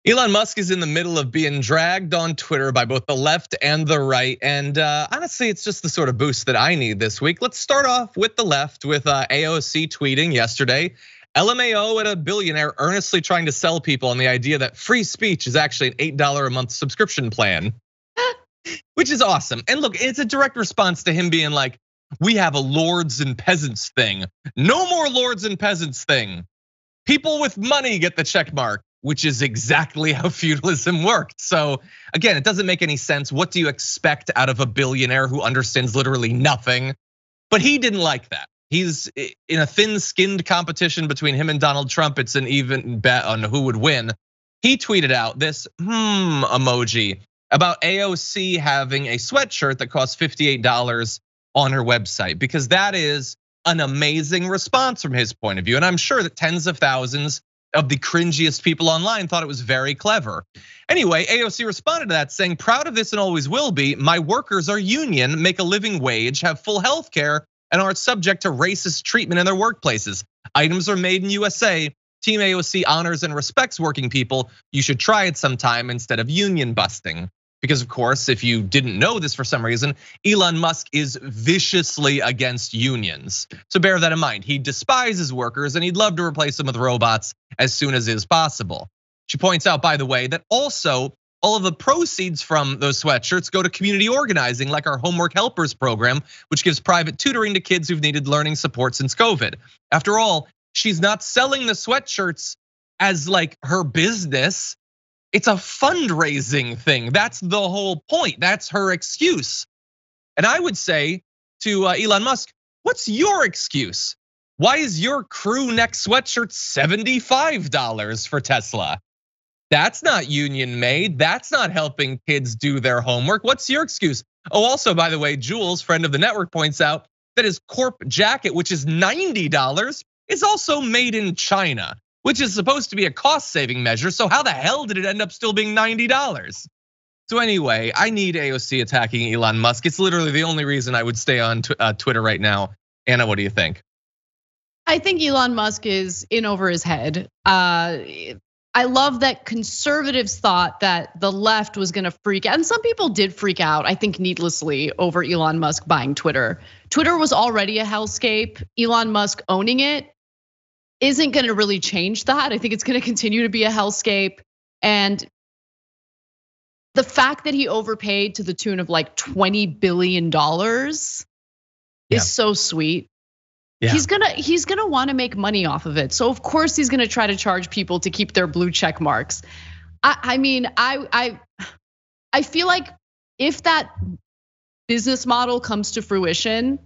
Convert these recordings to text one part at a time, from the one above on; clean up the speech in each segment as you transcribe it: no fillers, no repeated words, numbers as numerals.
Elon Musk is in the middle of being dragged on Twitter by both the left and the right. And honestly, it's just the sort of boost that I need this week. Let's start off with the left with AOC tweeting yesterday. LMAO at a billionaire earnestly trying to sell people on the idea that free speech is actually an $8 a month subscription plan, which is awesome. And look, it's a direct response to him being like, we have a lords and peasants thing. No more lords and peasants thing. People with money get the check mark, which is exactly how feudalism worked. So again, it doesn't make any sense. What do you expect out of a billionaire who understands literally nothing? But he didn't like that. He's in a thin-skinned competition between him and Donald Trump. It's an even bet on who would win. He tweeted out this emoji about AOC having a sweatshirt that costs $58 on her website, because that is an amazing response from his point of view. And I'm sure that tens of thousands of the cringiest people online thought it was very clever. Anyway, AOC responded to that saying, proud of this and always will be. My workers are union, make a living wage, have full health care, and aren't subject to racist treatment in their workplaces. Items are made in USA. Team AOC honors and respects working people. You should try it sometime instead of union busting. Because of course, if you didn't know this for some reason, Elon Musk is viciously against unions. So bear that in mind. He despises workers and he'd love to replace them with robots as soon as is possible. She points out, by the way, that also all of the proceeds from those sweatshirts go to community organizing, like our Homework Helpers program, which gives private tutoring to kids who've needed learning support since COVID. After all, she's not selling the sweatshirts as like her business. It's a fundraising thing. That's the whole point. That's her excuse. And I would say to Elon Musk, what's your excuse? Why is your crew neck sweatshirt $75 for Tesla? That's not union made. That's not helping kids do their homework. What's your excuse? Oh, also, by the way, Jules, friend of the network, points out that his corp jacket, which is $90, is also made in China, which is supposed to be a cost-saving measure. So how the hell did it end up still being $90? So anyway, I need AOC attacking Elon Musk. It's literally the only reason I would stay on Twitter right now. Anna, what do you think? I think Elon Musk is in over his head. I love that conservatives thought that the left was gonna freak out. And some people did freak out, I think needlessly, over Elon Musk buying Twitter. Twitter was already a hellscape. Elon Musk owning it isn't gonna really change that. I think it's gonna continue to be a hellscape. And the fact that he overpaid to the tune of like $20 billion is so sweet. Yeah. He's gonna want to make money off of it. So of course he's gonna try to charge people to keep their blue check marks. I mean, I feel like if that business model comes to fruition,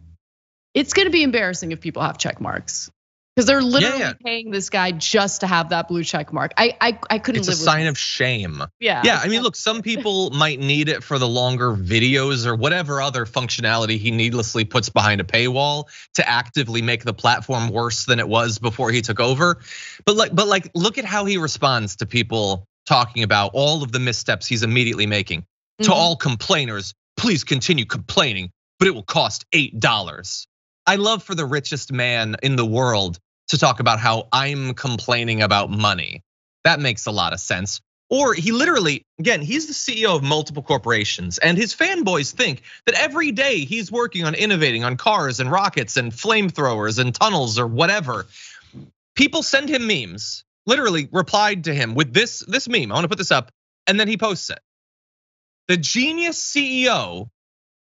it's gonna be embarrassing if people have check marks. Because they're literally paying this guy just to have that blue check mark. I couldn't live with it. It's a sign of shame. Yeah. I mean, look, some people might need it for the longer videos or whatever other functionality he needlessly puts behind a paywall to actively make the platform worse than it was before he took over. But like, look at how he responds to people talking about all of the missteps he's immediately making. To all complainers, please continue complaining, but it will cost $8. I love for the richest man in the world to talk about how I'm complaining about money. That makes a lot of sense. Or he literally, again, he's the CEO of multiple corporations, and his fanboys think that every day he's working on innovating on cars and rockets and flamethrowers and tunnels or whatever. People send him memes, literally replied to him with this meme. I wanna put this up, and then he posts it. The genius CEO,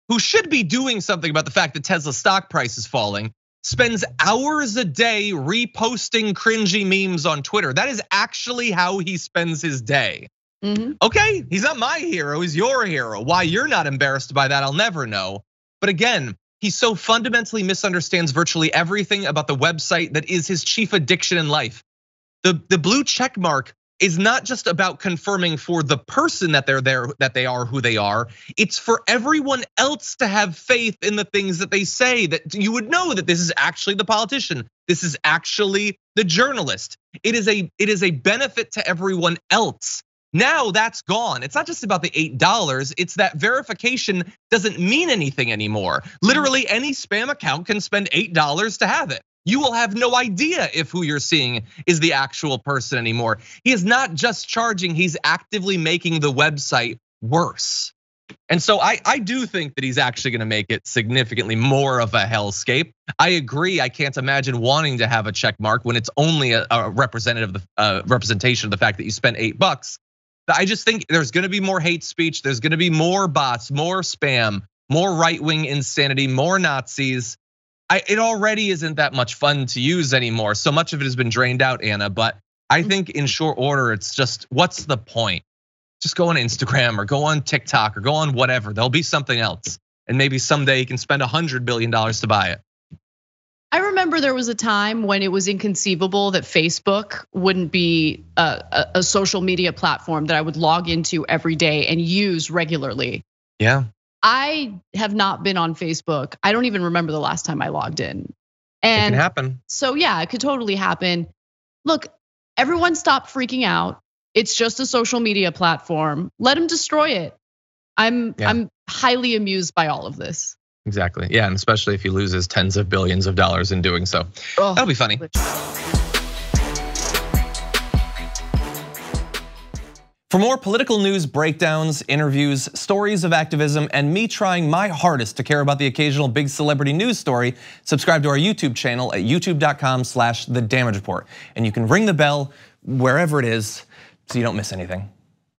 who should be doing something about the fact that Tesla stock price is falling, spends hours a day reposting cringy memes on Twitter. That is actually how he spends his day. Okay, he's not my hero, he's your hero. Why you're not embarrassed by that, I'll never know. But again, he so fundamentally misunderstands virtually everything about the website that is his chief addiction in life. The blue check mark is not just about confirming for the person that they're there, that they are who they are. It's for everyone else to have faith in the things that they say, that you would know that this is actually the politician. This is actually the journalist. It is a benefit to everyone else. Now that's gone. It's not just about the $8, it's that verification doesn't mean anything anymore. Literally any spam account can spend $8 to have it. you will have no idea if who you're seeing is the actual person anymore. He is not just charging, he's actively making the website worse. And so I do think that he's actually gonna make it significantly more of a hellscape. I agree, I can't imagine wanting to have a check mark when it's only a representation of the fact that you spent $8. I just think there's gonna be more hate speech, there's gonna be more bots, more spam, more right-wing insanity, more Nazis. It already isn't that much fun to use anymore. So much of it has been drained out, Anna, but I think in short order, it's just, what's the point? Just go on Instagram or go on TikTok or go on whatever. There'll be something else. And maybe someday you can spend $100 billion to buy it. I remember there was a time when it was inconceivable that Facebook wouldn't be a social media platform that I would log into every day and use regularly. Yeah. I have not been on Facebook. I don't even remember the last time I logged in. And it can happen. So yeah, it could totally happen. Look, everyone stop freaking out. It's just a social media platform. Let him destroy it. I'm highly amused by all of this. Exactly. Yeah, and especially if he loses tens of billions of dollars in doing so. That'll be funny. For more political news, breakdowns, interviews, stories of activism, and me trying my hardest to care about the occasional big celebrity news story, subscribe to our YouTube channel at youtube.com/The Damage Report. And you can ring the bell wherever it is so you don't miss anything.